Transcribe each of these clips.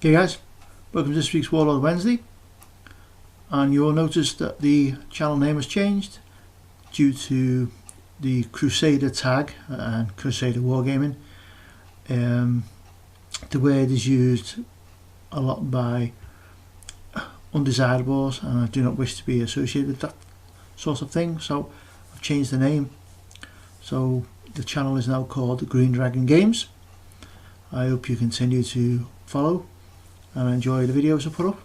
Okay guys, welcome to this week's Warlord Wednesday, and you will notice that the channel name has changed due to the Crusader tag and Crusader Wargaming. The word is used a lot by undesirables and I do not wish to be associated with that sort of thing, so I've changed the name. So the channel is now called the Green Dragon Games. I hope you continue to follow and enjoy the videos I put up.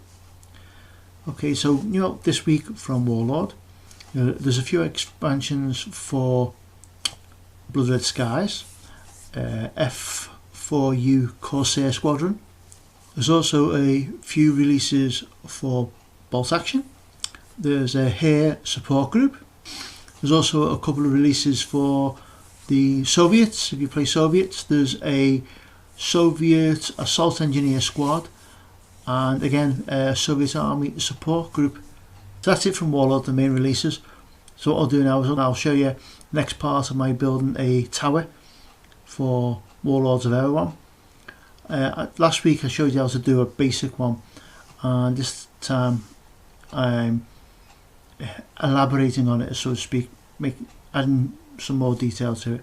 Okay, so this week from Warlord, there's a few expansions for Blood Red Skies, F4U Corsair Squadron. There's also a few releases for Bolt Action. There's a Hair Support Group. There's also a couple of releases for the Soviets. If you play Soviets, there's a Soviet Assault Engineer Squad, and again a Soviet Army Support Group. So that's it from Warlord, the main releases. So what I'll do now is I'll show you the next part of my building a tower for Warlords of Erehwon. Last week I showed you how to do a basic one, and this time I'm elaborating on it, so to speak, adding some more detail to it.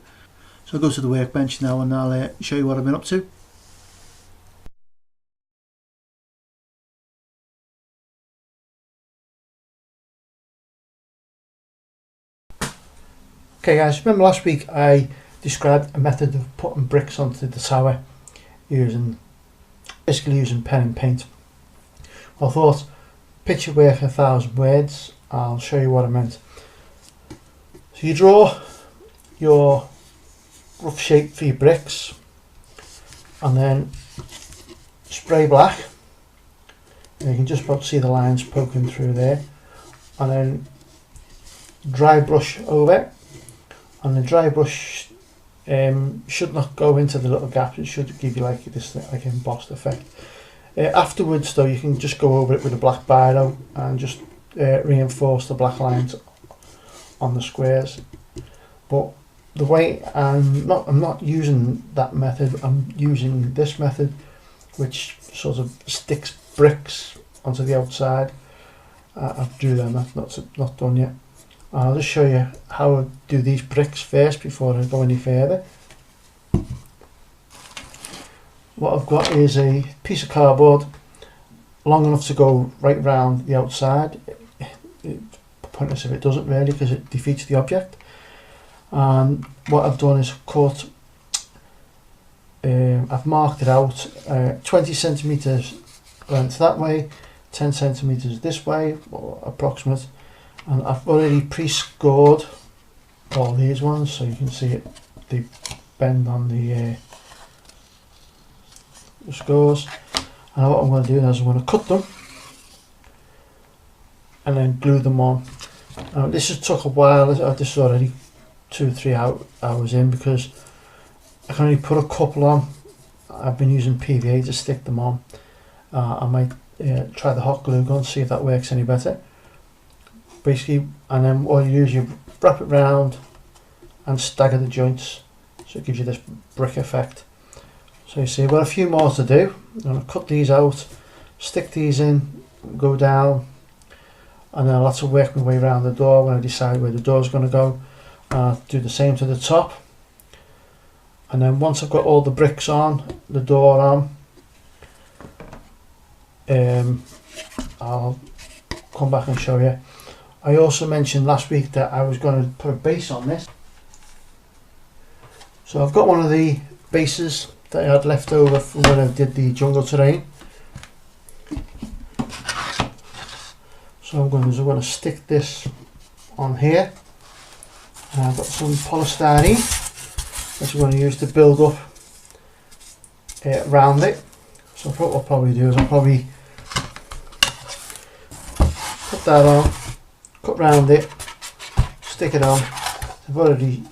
So I'll go to the workbench now and I'll show you what I've been up to. Okay guys, remember last week I described a method of putting bricks onto the tower basically using pen and paint. Well, I thought, picture worth 1,000 words. I'll show you what I meant. So you draw your rough shape for your bricks and then spray black, and you can just about see the lines poking through there, and then dry brush over, and the dry brush should not go into the little gaps. It should give you like this like embossed effect. Afterwards though, you can just go over it with a black biro and just reinforce the black lines on the squares. But the way I'm not using that method, I'm using this method, which sort of sticks bricks onto the outside. I've drew them, that's not done yet. I'll just show you how I do these bricks first before I go any further. What I've got is a piece of cardboard long enough to go right round the outside. It's pointless if it doesn't really, because it defeats the object. And what I've done is cut, I've marked it out 20 centimeters length that way, 10 centimeters this way, or approximate. And I've already pre-scored all these ones, so you can see it, they bend on the scores. And what I'm going to do now is I'm going to cut them and then glue them on. Now this has took a while. This is already 2 or 3 hours in, because I can only put a couple on. I've been using PVA to stick them on. I might try the hot glue gun, see if that works any better. Basically, and then what you do is you wrap it round and stagger the joints, so it gives you this brick effect. So you see, I've got a few more to do. I'm going to cut these out, stick these in, go down, and then I'll have to work my way around the door when I decide where the door is going to go. Do the same to the top, and then once I've got all the bricks on, the door on, I'll come back and show you. I also mentioned last week that I was going to put a base on this. So I've got one of the bases that I had left over from when I did the jungle terrain. So I'm going to stick this on here. And I've got some polystyrene which I'm going to use to build up around it. So what I'll probably do is I'll probably put that on, cut round it, stick it on. I've already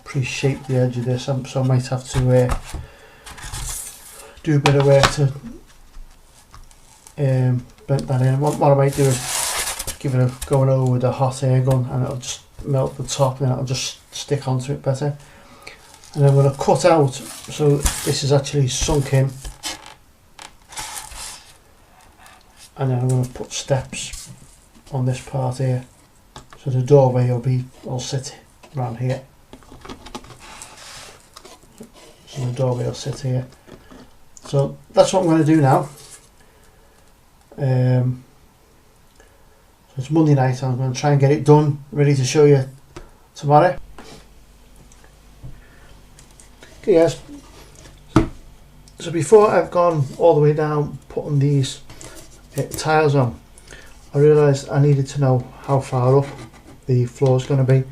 pre-shaped the edge of this, so I might have to do a bit of work to blend that in. What I might do is give it a going over with a hot air gun, and it'll just melt the top, and then it'll just stick onto it better. And I'm going to cut out, so this is actually sunk in and then I'm going to put steps on this part here, so the doorway will sit around here. So the doorway will sit here. So that's what I'm going to do now. So it's Monday night, I'm going to try and get it done, ready to show you tomorrow. Okay guys, so before I've gone all the way down putting these tiles on, I realised I needed to know how far up the floor is going to be.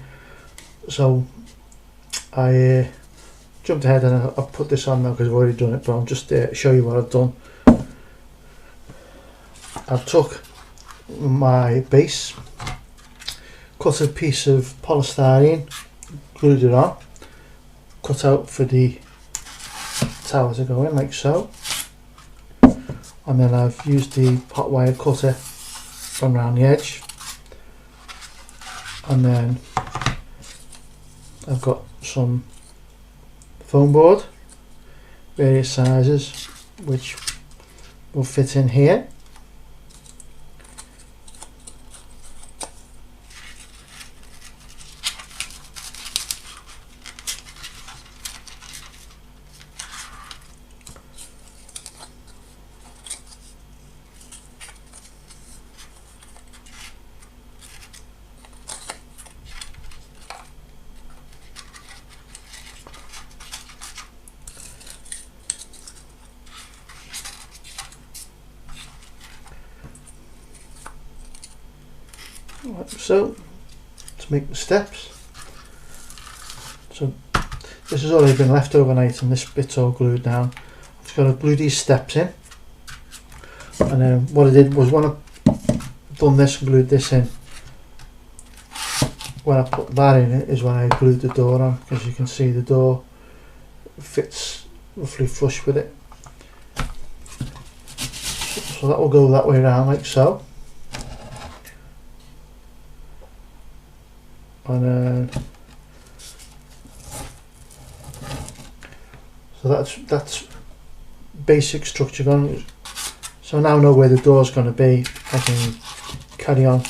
So I jumped ahead and I put this on now because I've already done it, but I'll just show you what I've done. I've took my base, cut a piece of polystyrene, glued it on, cut out for the tower to go in like so, and then I've used the hot wire cutter from around the edge, and then I've got some foam board, various sizes, which will fit in here. Like so, to make the steps. So this has already been left overnight and this bit's all glued down. I've just got to glue these steps in, and then what I did was when I've done this and glued this in, when I put that in it is when I glued the door on, because you can see the door fits roughly flush with it. So that will go that way around like so. And so that's basic structure gone. So I now know where the door's going to be. I can carry on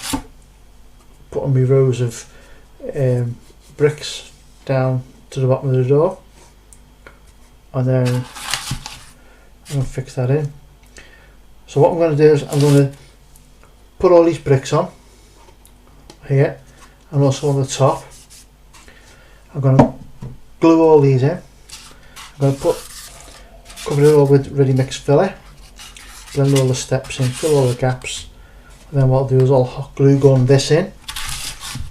putting my rows of bricks down to the bottom of the door, and then I'm going to fix that in. So what I'm going to do is I'm going to put all these bricks on here, and also on the top. I'm going to glue all these in. I'm going to cover it all with ready mix filler, blend all the steps in, fill all the gaps, and then what I'll do is I'll hot glue gun this in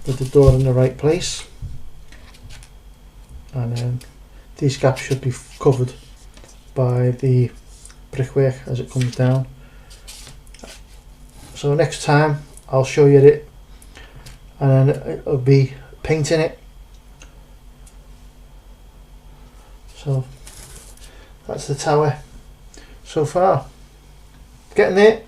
with the door in the right place, and then these gaps should be covered by the brickwork as it comes down. So next time I'll show you it, and then it'll be painting it. So that's the tower so far. Getting there.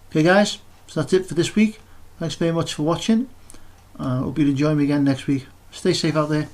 Okay guys, so that's it for this week. Thanks very much for watching. Hope you'll join me again next week. Stay safe out there.